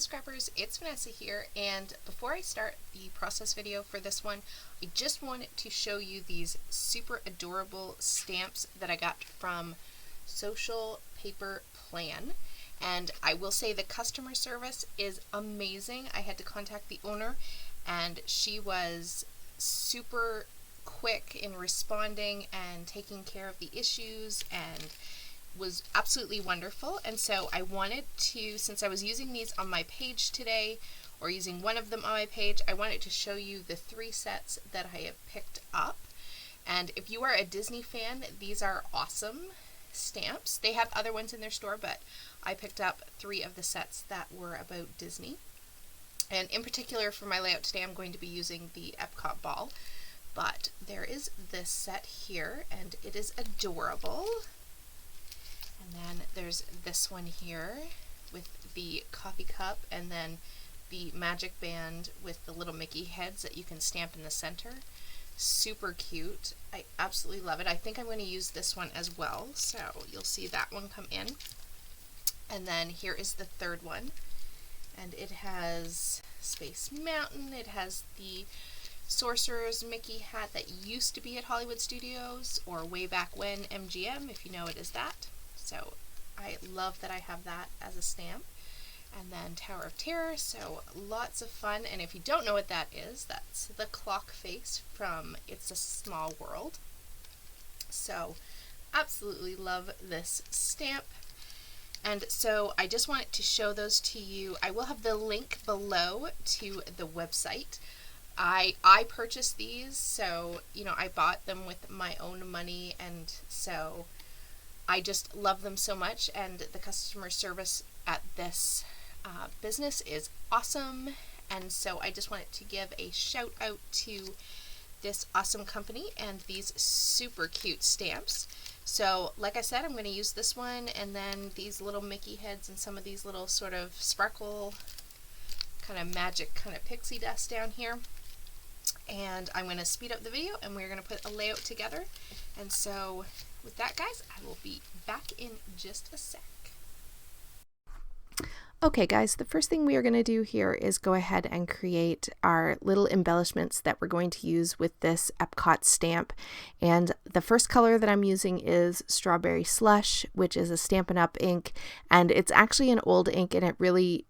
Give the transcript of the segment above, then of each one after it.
Scrappers, it's Vanessa here, and before I start the process video for this one, I just wanted to show you these super adorable stamps that I got from Social Paper Plan. And I will say the customer service is amazing. I had to contact the owner and she was super quick in responding and taking care of the issues and was absolutely wonderful. And so I wanted to, since I was using these on my page today, or using one of them on my page, I wanted to show you the 3 sets that I have picked up. And if you are a Disney fan, these are awesome stamps. They have other ones in their store, but I picked up 3 of the sets that were about Disney. And in particular for my layout today, I'm going to be using the Epcot ball. But there is this set here, and it is adorable. And then there's this one here with the coffee cup and then the magic band with the little Mickey heads that you can stamp in the center. Super cute. I absolutely love it. I think I'm going to use this one as well, so you'll see that one come in. And then here is the third one, and it has Space Mountain. It has the Sorcerer's Mickey hat that used to be at Hollywood Studios, or way back when MGM, if you know it as that. So I love that I have that as a stamp. And then Tower of Terror, so lots of fun. And if you don't know what that is, that's the clock face from It's a Small World. So absolutely love this stamp. And so I just wanted to show those to you. I will have the link below to the website. I purchased these, so I bought them with my own money, and so I just love them so much, and the customer service at this business is awesome. And so I just wanted to give a shout out to this awesome company and these super cute stamps. So like I said, I'm going to use this one and then these little Mickey heads and some of these little sort of sparkle kind of magic kind of pixie dust down here. And I'm going to speed up the video and we're going to put a layout together. And so with that, guys, I will be back in just a sec. Okay guys, the first thing we are going to do here is go ahead and create our little embellishments that we're going to use with this Epcot stamp. And the first color that I'm using is Strawberry Slush, which is a Stampin' Up! Ink, and it's actually an old ink and it really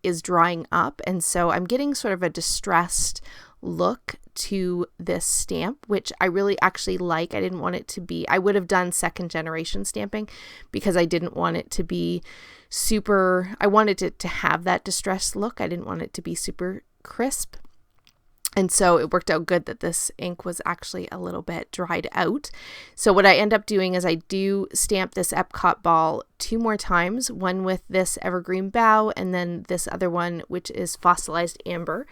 is drying up, and so I'm getting sort of a distressed look to this stamp, which I really actually like. I didn't want it to be, I would have done 2nd generation stamping because I didn't want it to be super, I wanted it to have that distressed look. I didn't want it to be super crisp. And so it worked out good that this ink was actually a little bit dried out. So what I end up doing is I do stamp this Epcot ball 2 more times, one with this evergreen bough and then this other one which is fossilized amber.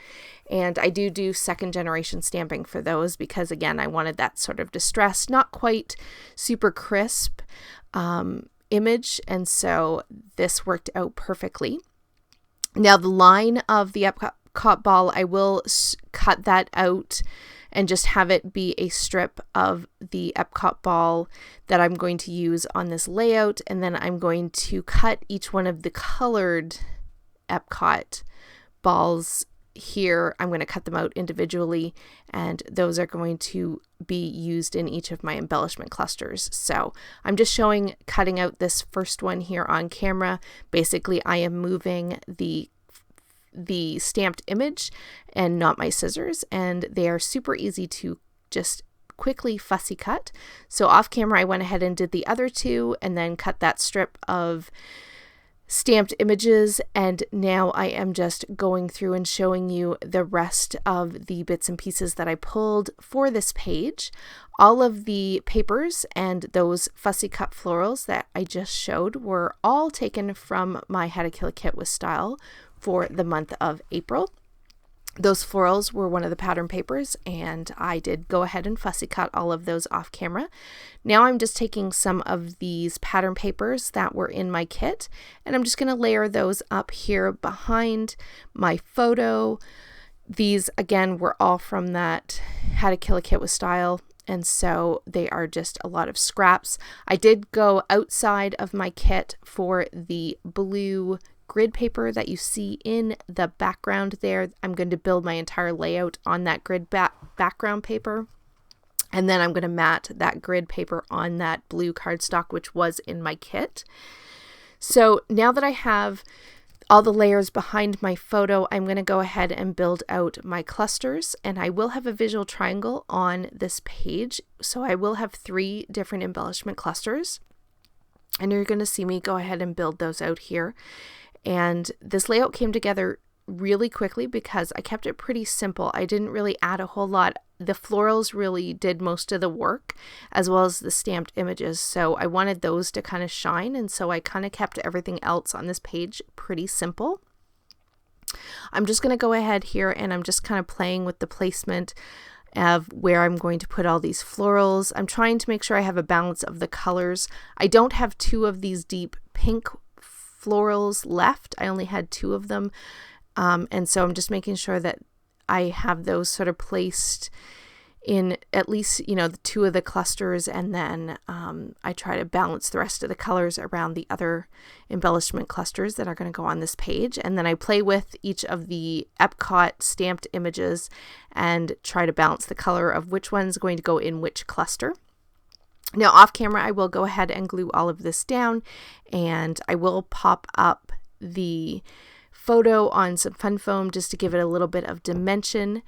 And I do 2nd generation stamping for those because again I wanted that sort of distressed, not quite super crisp image, and so this worked out perfectly. Now the line of the Epcot ball, I will cut that out and just have it be a strip of the Epcot ball that I'm going to use on this layout, and then I'm going to cut each one of the colored Epcot balls here. I'm going to cut them out individually, and those are going to be used in each of my embellishment clusters. So I'm just cutting out this first one here on camera. Basically I am moving the stamped image and not my scissors, and they are super easy to just quickly fussy cut. So off camera I went ahead and did the other 2 and then cut that strip of stamped images, and now I am just going through and showing you the rest of the bits and pieces that I pulled for this page. All of the papers and those fussy cut florals that I just showed were all taken from my How to Kill a Kit with Style for the month of April. Those florals were one of the pattern papers, and I did go ahead and fussy cut all of those off camera. Now I'm just taking some of these pattern papers that were in my kit, and I'm just going to layer those up here behind my photo. These again were all from that How to Kill a Kit with Style, and so they are just a lot of scraps. I did go outside of my kit for the blue grid paper that you see in the background there. I'm going to build my entire layout on that grid background paper. And then I'm going to mat that grid paper on that blue cardstock, which was in my kit. So now that I have all the layers behind my photo, I'm going to go ahead and build out my clusters, and I will have a visual triangle on this page. So I will have 3 different embellishment clusters, and you're going to see me go ahead and build those out here. And this layout came together really quickly because I kept it pretty simple. I didn't really add a whole lot. The florals really did most of the work, as well as the stamped images. So I wanted those to kind of shine, and so I kind of kept everything else on this page pretty simple. I'm just going to go ahead here and I'm just kind of playing with the placement of where I'm going to put all these florals. I'm trying to make sure I have a balance of the colors. I don't have 2 of these deep pink florals left. I only had 2 of them. And so I'm just making sure that I have those sort of placed in at least, you know, the 2 of the clusters, and then I try to balance the rest of the colors around the other embellishment clusters that are going to go on this page. And then I play with each of the Epcot stamped images and try to balance the color of which one's going to go in which cluster. Now off camera, I will go ahead and glue all of this down, and I will pop up the photo on some fun foam just to give it a little bit of dimension.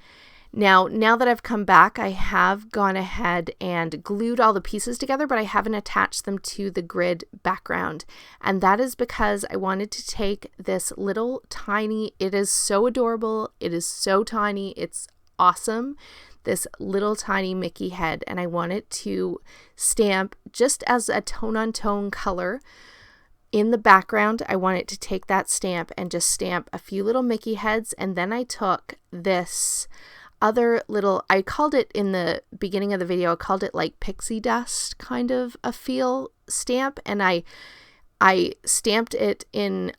Now that I've come back, I have gone ahead and glued all the pieces together, but I haven't attached them to the grid background. And that is because I wanted to take this little tiny, it is so adorable, it is so tiny, it's awesome, this little tiny Mickey head, and I want it to stamp just as a tone-on-tone color. In the background, I want it to take that stamp and just stamp a few little Mickey heads. And then I took this other little, I called it in the beginning of the video, I called it like pixie dust kind of a feel stamp. And I stamped it in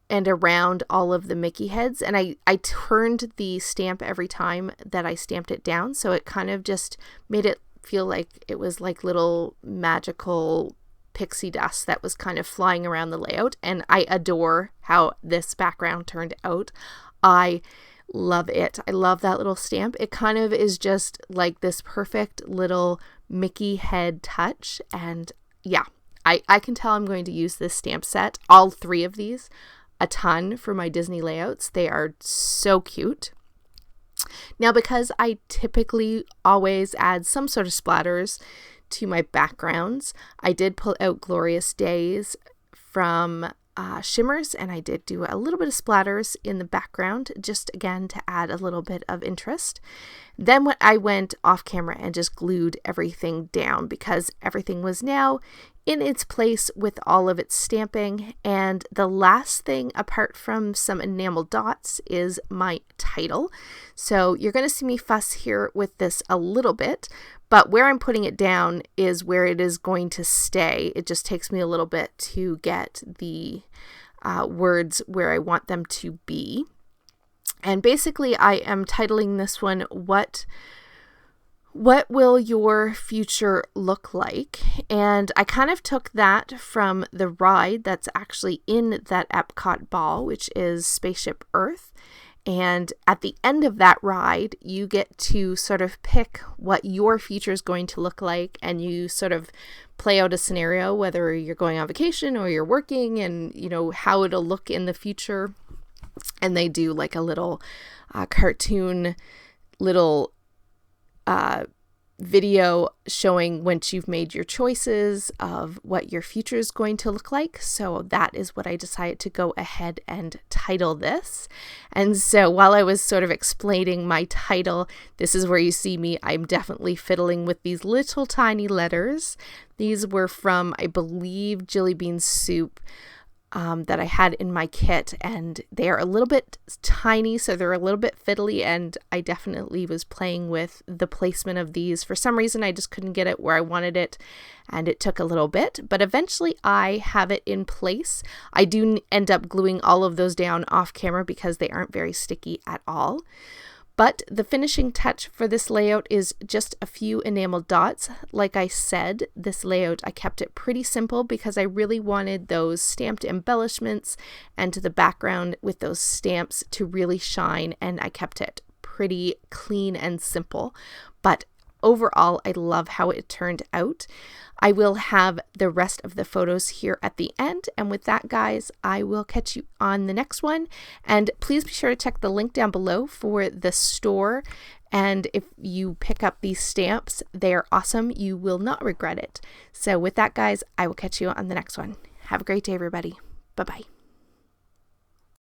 and around all of the Mickey heads. And I turned the stamp every time that I stamped it down. So it kind of just made it feel like it was like little magical pixie dust that was kind of flying around the layout, and I adore how this background turned out. I love it. I love that little stamp. It kind of is just like this perfect little Mickey head touch, and yeah, I can tell I'm going to use this stamp set, all 3 of these, a ton for my Disney layouts. They are so cute. Now, because I typically always add some sort of splatters to my backgrounds, I did pull out Glorious Days from Shimmers, and I did do a little bit of splatters in the background, just again to add a little bit of interest. Then when I went off camera and just glued everything down, because everything was now in its place with all of its stamping. And the last thing, apart from some enamel dots, is my title. So you're going to see me fuss here with this a little bit, but where I'm putting it down is where it is going to stay. It just takes me a little bit to get the words where I want them to be. And basically I am titling this one, What Will Your Future Look Like? And I kind of took that from the ride that's actually in that Epcot ball, which is Spaceship Earth. And at the end of that ride, you get to sort of pick what your future is going to look like, and you sort of play out a scenario, whether you're going on vacation or you're working, and you know how it'll look in the future. And they do like a little cartoon little video showing once you've made your choices of what your future is going to look like. So that is what I decided to go ahead and title this. And so while I was sort of explaining my title, this is where you see me. I'm definitely fiddling with these little tiny letters. These were from, I believe, Jelly Bean Soup that I had in my kit, and they are a little bit tiny, so they're a little bit fiddly, and I definitely was playing with the placement of these. For some reason, I just couldn't get it where I wanted it, and it took a little bit, but eventually I have it in place. I do end up gluing all of those down off camera because they aren't very sticky at all. But the finishing touch for this layout is just a few enameled dots. Like I said, this layout, I kept it pretty simple because I really wanted those stamped embellishments and to the background with those stamps to really shine, and I kept it pretty clean and simple. But overall, I love how it turned out. I will have the rest of the photos here at the end. And with that, guys, I will catch you on the next one. And please be sure to check the link down below for the store. And if you pick up these stamps, they are awesome. You will not regret it. So with that, guys, I will catch you on the next one. Have a great day, everybody. Bye-bye.